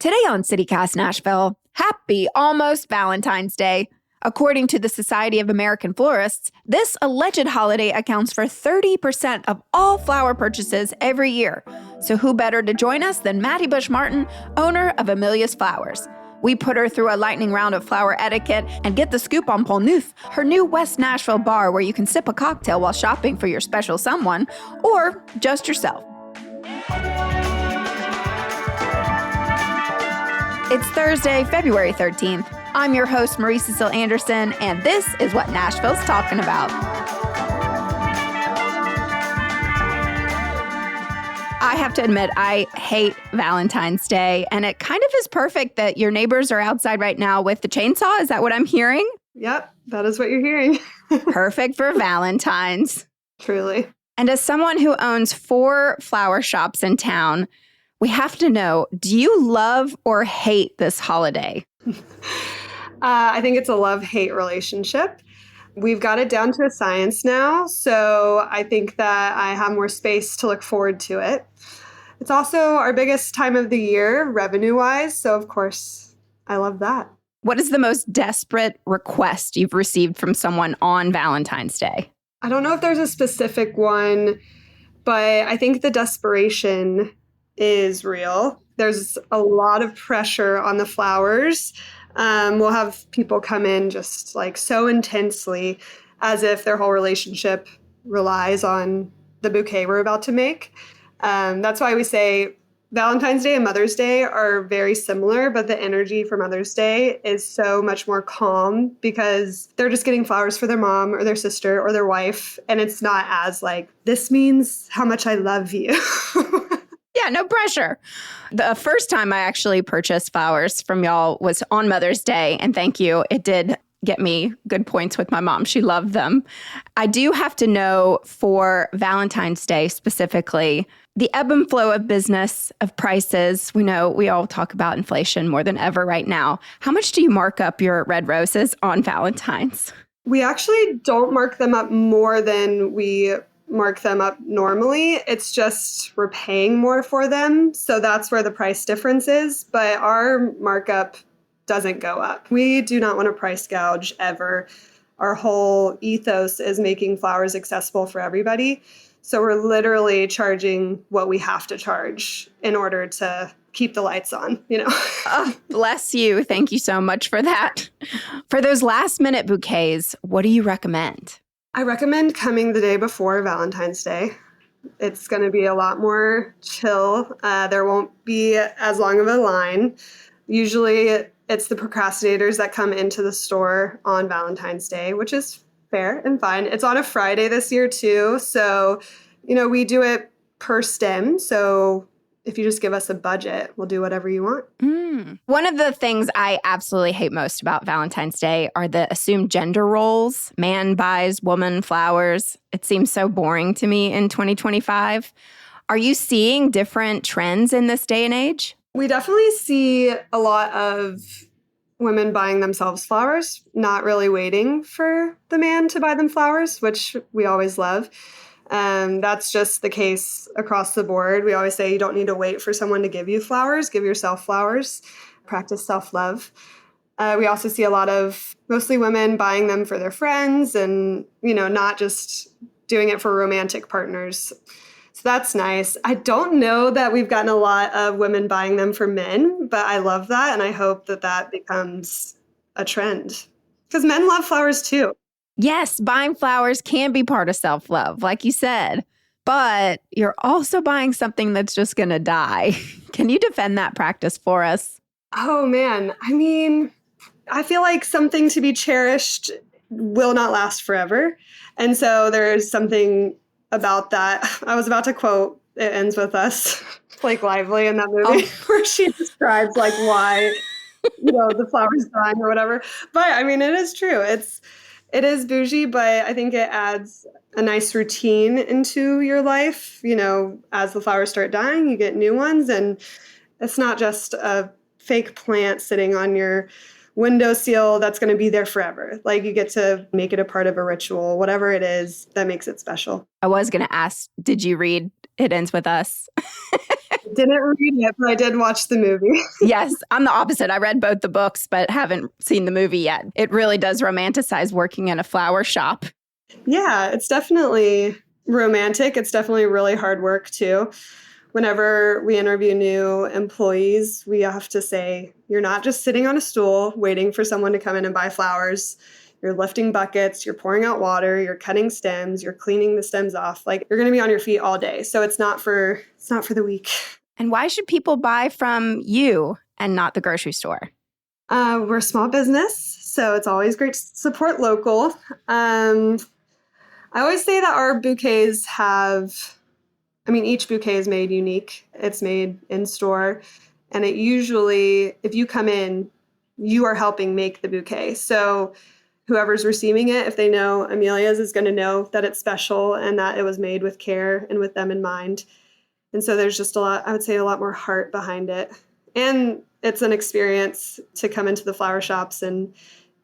Today on CityCast Nashville, happy almost Valentine's Day. According to the Society of American Florists, this alleged holiday accounts for 30% of all flower purchases every year. So who better to join us than Maddie Bush Martin, owner of Amelia's Flowers. We put her through a lightning round of flower etiquette and get the scoop on Pont Neuf, her new West Nashville bar where you can sip a cocktail while shopping for your special someone, or just yourself. It's Thursday, February 13th. I'm your host, Marie Cecile Anderson, and this is what Nashville's talking about. I have to admit, I hate Valentine's Day, and it kind of is perfect that your neighbors are outside right now with the chainsaw. Is that what I'm hearing? Yep, that is what you're hearing. Perfect for Valentine's. Truly. And as someone who owns 4 flower shops in town, we have to know, do you love or hate this holiday? I think it's a love-hate relationship. We've got it down to a science now, so I think that I have more space to look forward to it. It's also our biggest time of the year, revenue-wise, so of course, I love that. What is the most desperate request you've received from someone on Valentine's Day? I don't know if there's a specific one, but I think the desperation is real. There's a lot of pressure on the flowers. We'll have people come in just like so intensely as if their whole relationship relies on the bouquet we're about to make. That's why we say Valentine's Day and Mother's Day are very similar, but the energy for Mother's Day is so much more calm because they're just getting flowers for their mom or their sister or their wife. And it's not as like, this means how much I love you. Yeah, no pressure. The first time I actually purchased flowers from y'all was on Mother's Day, and thank you. It did get me good points with my mom. She loved them. I do have to know for Valentine's Day specifically, the ebb and flow of business, of prices. We know we all talk about inflation more than ever right now. How much do you mark up your red roses on Valentine's? We actually don't mark them up more than we mark them up normally. It's just we're paying more for them. So that's where the price difference is. But our markup doesn't go up. We do not want to price gouge ever. Our whole ethos is making flowers accessible for everybody. So we're literally charging what we have to charge in order to keep the lights on, you know. Oh, bless you. Thank you so much for that. For those last minute bouquets, what do you recommend? I recommend coming the day before Valentine's Day. It's going to be a lot more chill. There won't be as long of a line. Usually it's the procrastinators that come into the store on Valentine's Day, which is fair and fine. It's on a Friday this year too. So, you know, we do it per stem. So if you just give us a budget, we'll do whatever you want. One of the things I absolutely hate most about Valentine's Day are the assumed gender roles. Man buys woman flowers. It seems so boring to me in 2025. Are you seeing different trends in this day and age? We definitely see a lot of women buying themselves flowers, not really waiting for the man to buy them flowers, which we always love. That's just the case across the board. We always say you don't need to wait for someone to give you flowers. Give yourself flowers. Practice self-love. We also see a lot of mostly women buying them for their friends and, you know, not just doing it for romantic partners. So that's nice. I don't know that we've gotten a lot of women buying them for men, but I love that. And I hope that that becomes a trend because men love flowers too. Yes, buying flowers can be part of self-love, like you said, but you're also buying something that's just going to die. Can you defend that practice for us? Oh, man. I mean, I feel like something to be cherished will not last forever. And so there's something about that. I was about to quote It Ends With Us, like Lively in that movie, where she describes like why, you know, the flower's dying or whatever. But I mean, it is true. It is bougie, but I think it adds a nice routine into your life. You know, as the flowers start dying, you get new ones. And it's not just a fake plant sitting on your windowsill that's going to be there forever. Like you get to make it a part of a ritual, whatever it is that makes it special. I was going to ask, did you read It Ends With Us? Didn't read it, but I did watch the movie. Yes, I'm the opposite. I read both the books, but haven't seen the movie yet. It really does romanticize working in a flower shop. Yeah, it's definitely romantic. It's definitely really hard work too. Whenever we interview new employees, we have to say, you're not just sitting on a stool waiting for someone to come in and buy flowers. You're lifting buckets, you're pouring out water, you're cutting stems, you're cleaning the stems off. Like you're going to be on your feet all day. So it's not for the weak. And why should people buy from you and not the grocery store? We're a small business, so it's always great to support local. I always say that our bouquets each bouquet is made unique. It's made in store. And it usually, if you come in, you are helping make the bouquet. So whoever's receiving it, if they know Amelia's, is going to know that it's special and that it was made with care and with them in mind. And so there's just I would say a lot more heart behind it. And it's an experience to come into the flower shops and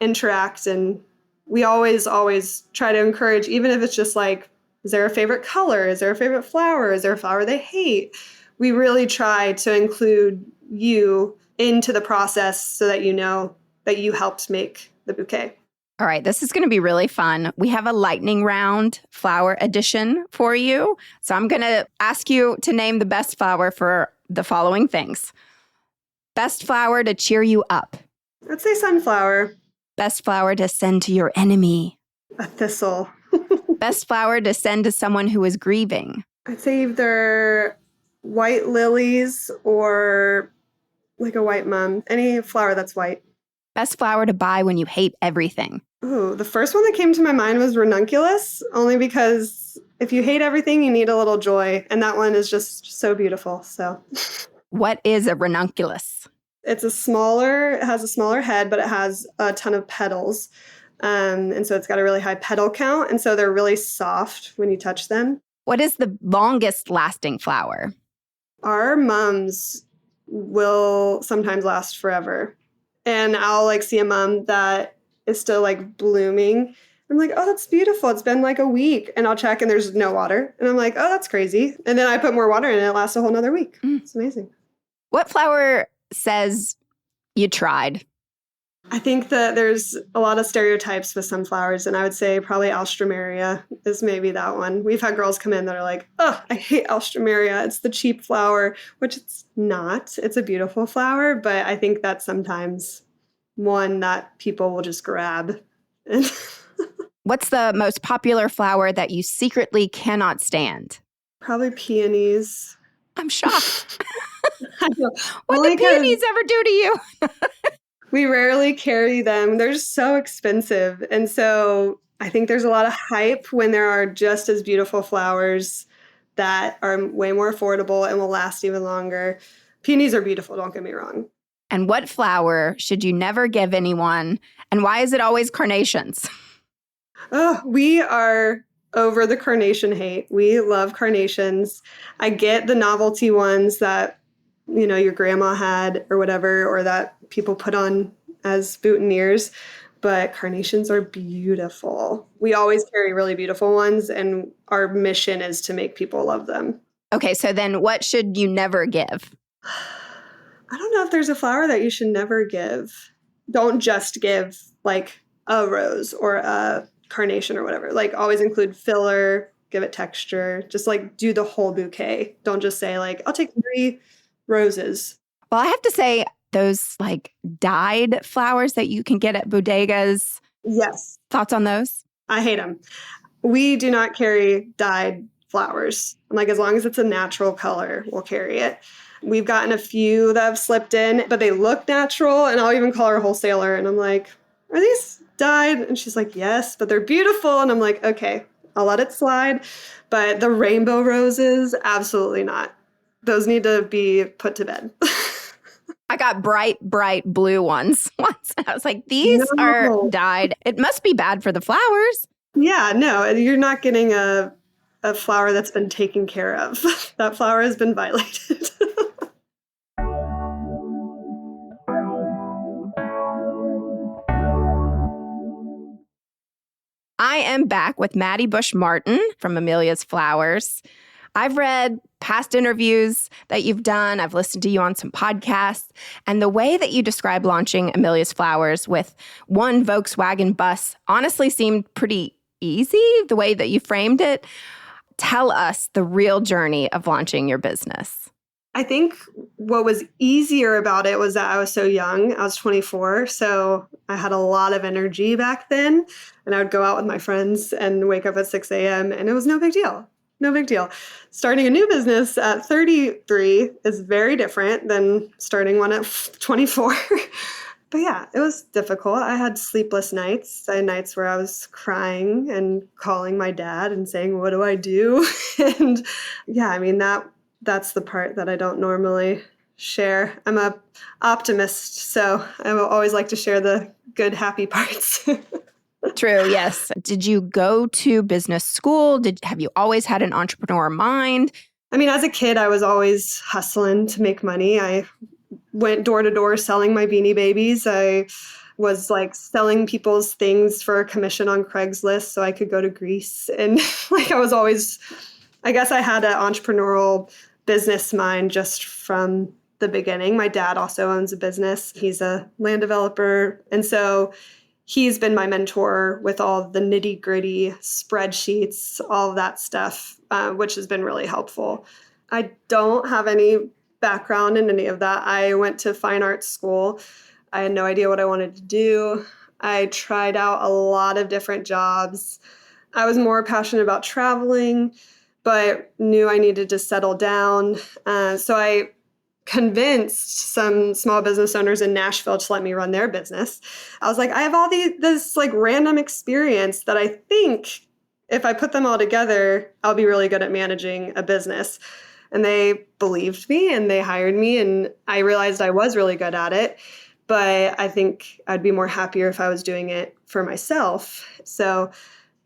interact. And we always try to encourage, even if it's just like, is there a favorite color? Is there a favorite flower? Is there a flower they hate? We really try to include you into the process so that you know that you helped make the bouquet. All right, this is going to be really fun. We have a lightning round flower edition for you. So I'm going to ask you to name the best flower for the following things. Best flower to cheer you up. I'd say sunflower. Best flower to send to your enemy. A thistle. Best flower to send to someone who is grieving. I'd say either white lilies or like a white mum. Any flower that's white. Best flower to buy when you hate everything. Ooh, the first one that came to my mind was ranunculus, only because if you hate everything, you need a little joy. And that one is just so beautiful. So, what is a ranunculus? it has a smaller head, but it has a ton of petals. And so it's got a really high petal count. And so they're really soft when you touch them. What is the longest lasting flower? Our mums will sometimes last forever. And I'll like see a mum that is still like blooming. I'm like, oh, that's beautiful. It's been like a week. And I'll check and there's no water. And I'm like, oh, that's crazy. And then I put more water in and it lasts a whole nother week. It's amazing. What flower says you tried? I think that there's a lot of stereotypes with sunflowers, and I would say probably alstroemeria is maybe that one. We've had girls come in that are like, oh, I hate alstroemeria. It's the cheap flower, which it's not. It's a beautiful flower, but I think that's sometimes one that people will just grab. What's the most popular flower that you secretly cannot stand? Probably peonies. I'm shocked. What Only did peonies ever do to you? We rarely carry them. They're just so expensive. And so I think there's a lot of hype when there are just as beautiful flowers that are way more affordable and will last even longer. Peonies are beautiful, don't get me wrong. And what flower should you never give anyone? And why is it always carnations? Oh, we are over the carnation hate. We love carnations. I get the novelty ones that, you know, your grandma had or whatever, or that people put on as boutonnieres, but carnations are beautiful. We always carry really beautiful ones, and our mission is to make people love them. Okay, so then what should you never give? I don't know if there's a flower that you should never give. Don't just give like a rose or a carnation or whatever. Like always include filler, give it texture, just like do the whole bouquet. Don't just say like, I'll take 3 roses. Well, I have to say those like dyed flowers that you can get at bodegas. Yes. Thoughts on those? I hate them. We do not carry dyed flowers. I'm like, as long as it's a natural color, we'll carry it. We've gotten a few that have slipped in, but they look natural. And I'll even call our wholesaler and I'm like, are these dyed? And she's like, yes, but they're beautiful. And I'm like, okay, I'll let it slide. But the rainbow roses, absolutely not. Those need to be put to bed. I got bright blue ones once. I was like, these are dyed. It must be bad for the flowers. Yeah, no, you're not getting a flower that's been taken care of. That flower has been violated. I am back with Maddie Bush Martin from Amelia's Flowers. I've read past interviews that you've done. I've listened to you on some podcasts. And the way that you describe launching Amelia's Flowers with one Volkswagen bus honestly seemed pretty easy, the way that you framed it. Tell us the real journey of launching your business. I think what was easier about it was that I was so young. I was 24, so I had a lot of energy back then. And I would go out with my friends and wake up at 6 a.m. and it was no big deal. No big deal. Starting a new business at 33 is very different than starting one at 24. But yeah, it was difficult. I had sleepless nights. I had nights where I was crying and calling my dad and saying, what do I do? And yeah, I mean, that's the part that I don't normally share. I'm a optimist, so I will always like to share the good, happy parts. True, yes. Did you go to business school? Have you always had an entrepreneur mind? I mean, as a kid, I was always hustling to make money. I went door to door selling my Beanie Babies. I was like selling people's things for a commission on Craigslist so I could go to Greece. And like I was always, I guess I had an entrepreneurial business mind just from the beginning. My dad also owns a business. He's a land developer. And so he's been my mentor with all the nitty gritty spreadsheets, all of that stuff, which has been really helpful. I don't have any background in any of that. I went to fine arts school. I had no idea what I wanted to do. I tried out a lot of different jobs. I was more passionate about traveling, but knew I needed to settle down. So I convinced some small business owners in Nashville to let me run their business. I was like, I have all this like random experience that I think if I put them all together, I'll be really good at managing a business. And they believed me and they hired me, and I realized I was really good at it. But I think I'd be more happier if I was doing it for myself. So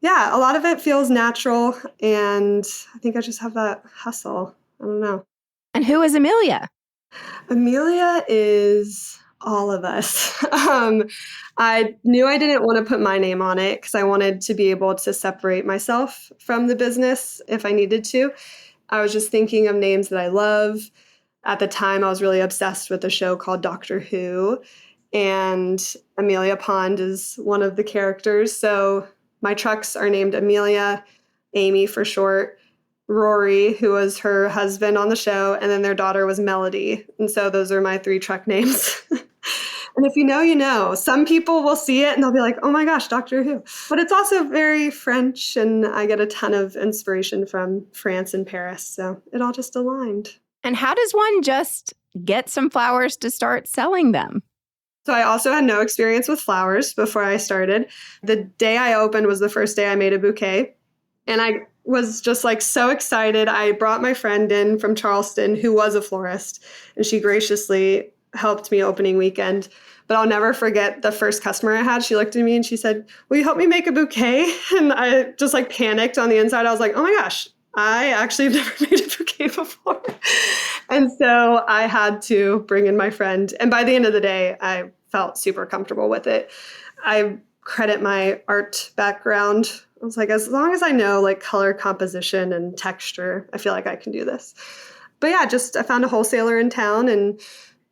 yeah, a lot of it feels natural, and I think I just have that hustle. I don't know. And who is Amelia? Amelia is all of us. I knew I didn't want to put my name on it because I wanted to be able to separate myself from the business if I needed to. I was just thinking of names that I love. At the time, I was really obsessed with a show called Doctor Who, and Amelia Pond is one of the characters. So my trucks are named Amelia, Amy for short, Rory, who was her husband on the show, and then their daughter was Melody. And so those are my 3 truck names. And if you know, you know. Some people will see it and they'll be like, oh my gosh, Doctor Who. But it's also very French, and I get a ton of inspiration from France and Paris. So it all just aligned. And how does one just get some flowers to start selling them? So I also had no experience with flowers before I started. The day I opened was the first day I made a bouquet. And I was just like so excited. I brought my friend in from Charleston who was a florist, and she graciously helped me opening weekend. But I'll never forget the first customer I had. She looked at me and she said, will you help me make a bouquet? And I just like panicked on the inside. I was like, oh my gosh, I actually have never made a bouquet before. And so I had to bring in my friend. And by the end of the day, I felt super comfortable with it. I credit my art background. I was like, as long as I know like color composition and texture, I feel like I can do this. But yeah, I found a wholesaler in town and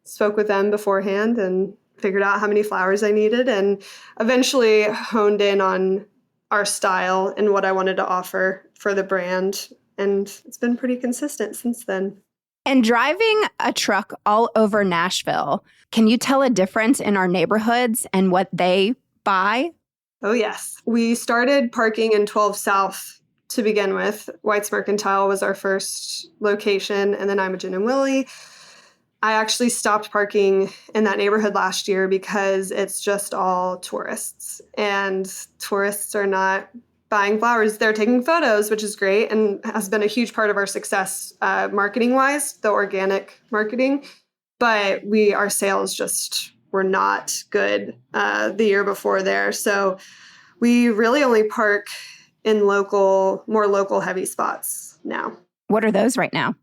spoke with them beforehand and figured out how many flowers I needed, and eventually honed in on our style and what I wanted to offer for the brand. And it's been pretty consistent since then. And driving a truck all over Nashville, can you tell a difference in our neighborhoods and what they buy? Oh, yes. We started parking in 12 South to begin with. White's Mercantile was our first location, and then Imogen and Willie. I actually stopped parking in that neighborhood last year because it's just all tourists, and tourists are not buying flowers. They're taking photos, which is great and has been a huge part of our success marketing-wise, the organic marketing. But our sales just were not good the year before there. So we really only park in more local heavy spots now. What are those right now?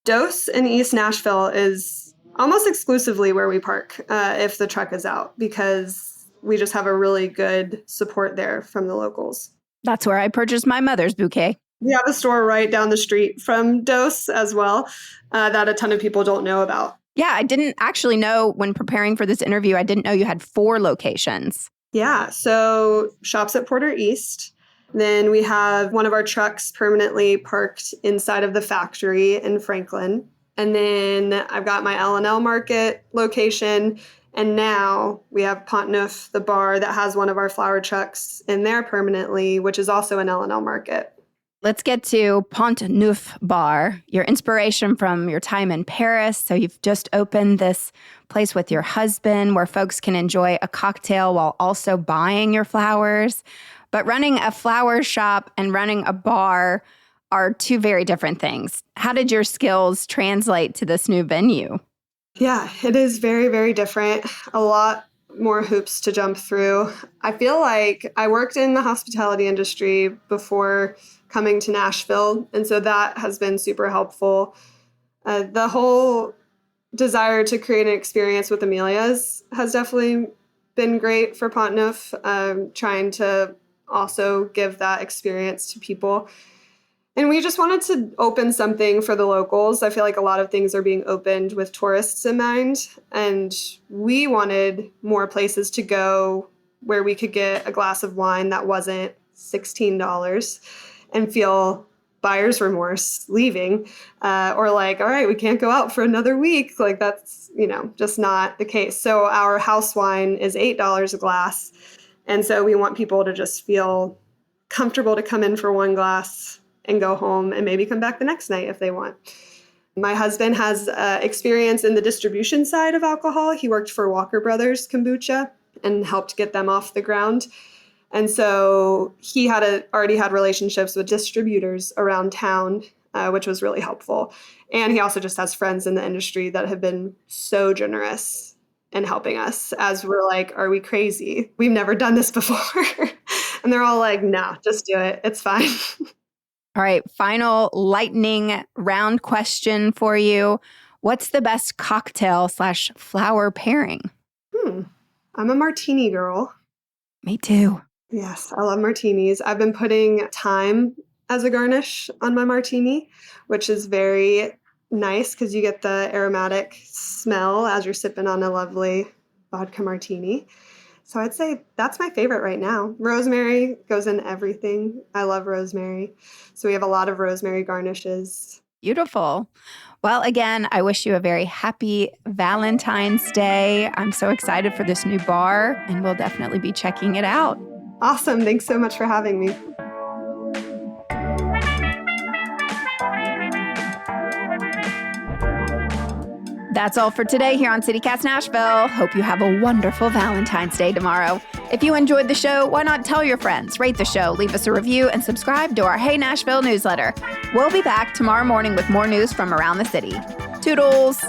Dose in East Nashville is almost exclusively where we park if the truck is out, because we just have a really good support there from the locals. That's where I purchased my mother's bouquet. We have a store right down the street from Dose as well that a ton of people don't know about. Yeah, I didn't actually know when preparing for this interview, I didn't know you had 4 locations. Yeah, so shops at Porter East. Then we have one of our trucks permanently parked inside of the factory in Franklin. And then I've got my L&L Market location. And now we have Pont-Neuf, the bar that has one of our flower trucks in there permanently, which is also an L&L Market. Let's get to Pont-Neuf Bar, your inspiration from your time in Paris. So you've just opened this place with your husband where folks can enjoy a cocktail while also buying your flowers. But running a flower shop and running a bar are 2 very different things. How did your skills translate to this new venue? Yeah, it is very, very different. A lot more hoops to jump through. I feel like I worked in the hospitality industry before coming to Nashville, and so that has been super helpful. The whole desire to create an experience with Amelia's has definitely been great for Pont-Neuf, trying to also give that experience to people. And we just wanted to open something for the locals. I feel like a lot of things are being opened with tourists in mind. And we wanted more places to go where we could get a glass of wine that wasn't $16 and feel buyer's remorse leaving. Or like, all right, we can't go out for another week. Like that's, just not the case. So our house wine is $8 a glass. And so we want people to just feel comfortable to come in for one glass and go home and maybe come back the next night if they want. My husband has experience in the distribution side of alcohol. He worked for Walker Brothers Kombucha and helped get them off the ground. And so he had already had relationships with distributors around town, which was really helpful. And he also just has friends in the industry that have been so generous in helping us as we're like, are we crazy? We've never done this before. And they're all like, no, just do it. It's fine. All right, final lightning round question for you. What's the best cocktail/flower pairing? I'm a martini girl. Me too. Yes, I love martinis. I've been putting thyme as a garnish on my martini, which is very nice because you get the aromatic smell as you're sipping on a lovely vodka martini. So I'd say that's my favorite right now. Rosemary goes in everything. I love rosemary. So we have a lot of rosemary garnishes. Beautiful. Well, again, I wish you a very happy Valentine's Day. I'm so excited for this new bar, and we'll definitely be checking it out. Awesome. Thanks so much for having me. That's all for today here on CityCast Nashville. Hope you have a wonderful Valentine's Day tomorrow. If you enjoyed the show, why not tell your friends, rate the show, leave us a review, and subscribe to our Hey Nashville newsletter. We'll be back tomorrow morning with more news from around the city. Toodles!